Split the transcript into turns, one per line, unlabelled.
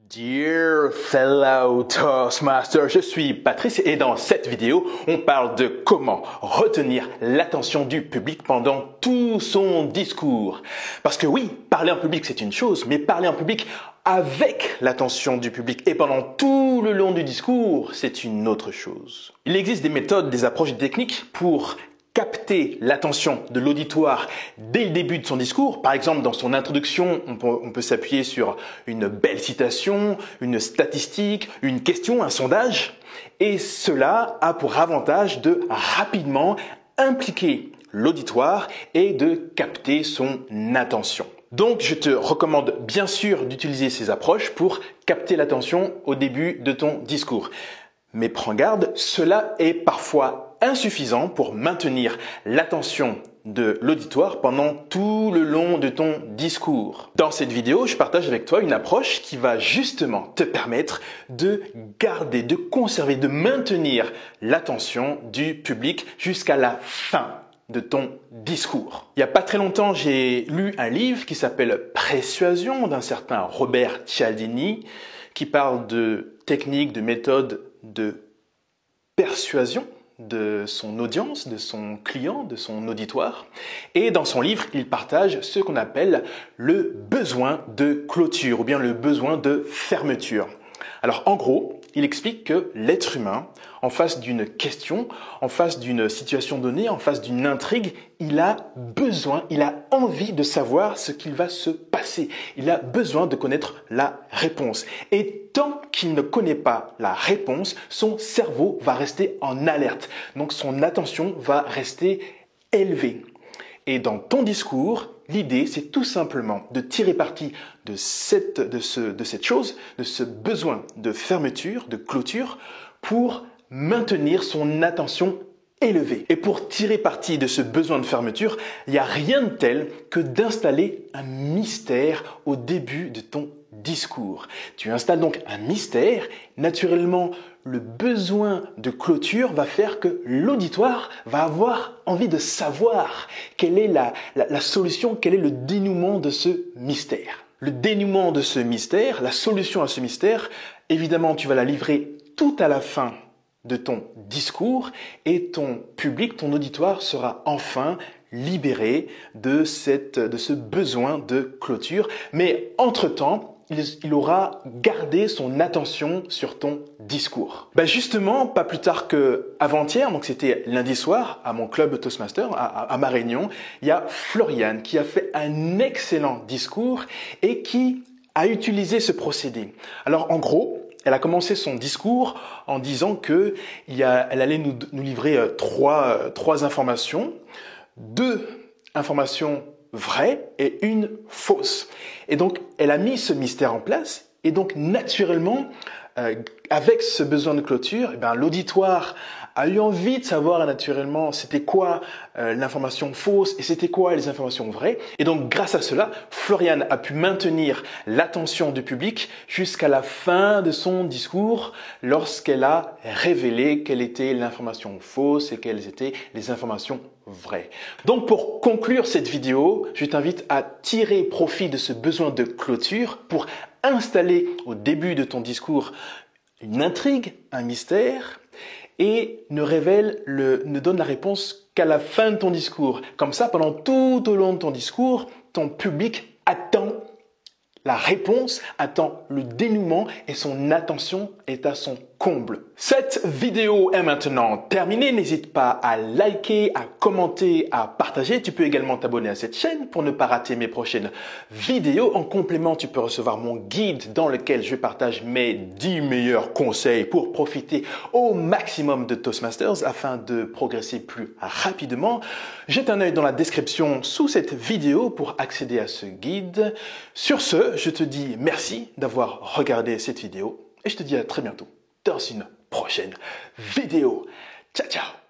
Dear fellow Toastmasters, je suis Patrice et dans cette vidéo, on parle de comment retenir l'attention du public pendant tout son discours. Parce que oui, parler en public c'est une chose, mais parler en public avec l'attention du public et pendant tout le long du discours, c'est une autre chose. Il existe des méthodes, des approches, des techniques pour capter l'attention de l'auditoire dès le début de son discours. Par exemple, dans son introduction, on peut s'appuyer sur une belle citation, une statistique, une question, un sondage. Et cela a pour avantage de rapidement impliquer l'auditoire et de capter son attention. Donc, je te recommande bien sûr d'utiliser ces approches pour capter l'attention au début de ton discours. Mais prends garde, cela est parfois insuffisant pour maintenir l'attention de l'auditoire pendant tout le long de ton discours. Dans cette vidéo, je partage avec toi une approche qui va justement te permettre de garder, de conserver, de maintenir l'attention du public jusqu'à la fin de ton discours. Il n'y a pas très longtemps, j'ai lu un livre qui s'appelle Persuasion d'un certain Robert Cialdini qui parle de techniques, de méthodes de persuasion de son audience, de son client, de son auditoire. Et dans son livre, il partage ce qu'on appelle le besoin de clôture ou bien le besoin de fermeture. Alors en gros, il explique que l'être humain, en face d'une question, en face d'une situation donnée, en face d'une intrigue, il a besoin, il a envie de savoir ce qu'il va se passer. Il a besoin de connaître la réponse. Et tant qu'il ne connaît pas la réponse, son cerveau va rester en alerte. Donc son attention va rester élevée. Et dans ton discours, l'idée, c'est tout simplement de tirer parti de cette chose, de ce besoin de fermeture, de clôture, pour maintenir son attention élevée. Et pour tirer parti de ce besoin de fermeture, il n'y a rien de tel que d'installer un mystère au début de ton discours. Tu installes donc un mystère. Naturellement, le besoin de clôture va faire que l'auditoire va avoir envie de savoir quelle est la solution, quel est le dénouement de ce mystère. Le dénouement de ce mystère, la solution à ce mystère, évidemment, tu vas la livrer tout à la fin de ton discours et ton public, ton auditoire sera enfin libéré de ce besoin de clôture. Mais entre-temps, il aura gardé son attention sur ton discours. Justement, pas plus tard qu'avant-hier, donc c'était lundi soir, à mon club Toastmaster, à ma réunion, il y a Floriane qui a fait un excellent discours et qui a utilisé ce procédé. Alors en gros, elle a commencé son discours en disant qu'elle allait nous livrer trois informations, 2 informations vraies et 1 fausse. Et donc, elle a mis ce mystère en place et donc naturellement, avec ce besoin de clôture, l'auditoire a eu envie de savoir naturellement c'était quoi l'information fausse et c'était quoi les informations vraies. Et donc grâce à cela, Floriane a pu maintenir l'attention du public jusqu'à la fin de son discours lorsqu'elle a révélé quelle était l'information fausse et quelles étaient les informations vraies. Donc pour conclure cette vidéo, je t'invite à tirer profit de ce besoin de clôture pour installer au début de ton discours une intrigue, un mystère, et ne donne la réponse qu'à la fin de ton discours. Comme ça, pendant tout au long de ton discours, ton public attend la réponse, attend le dénouement et son attention est à son comble. Cette vidéo est maintenant terminée. N'hésite pas à liker, à commenter, à partager. Tu peux également t'abonner à cette chaîne pour ne pas rater mes prochaines vidéos. En complément, tu peux recevoir mon guide dans lequel je partage mes 10 meilleurs conseils pour profiter au maximum de Toastmasters afin de progresser plus rapidement. Jette un œil dans la description sous cette vidéo pour accéder à ce guide. Sur ce, je te dis merci d'avoir regardé cette vidéo et je te dis à très bientôt dans une prochaine vidéo. Ciao, ciao!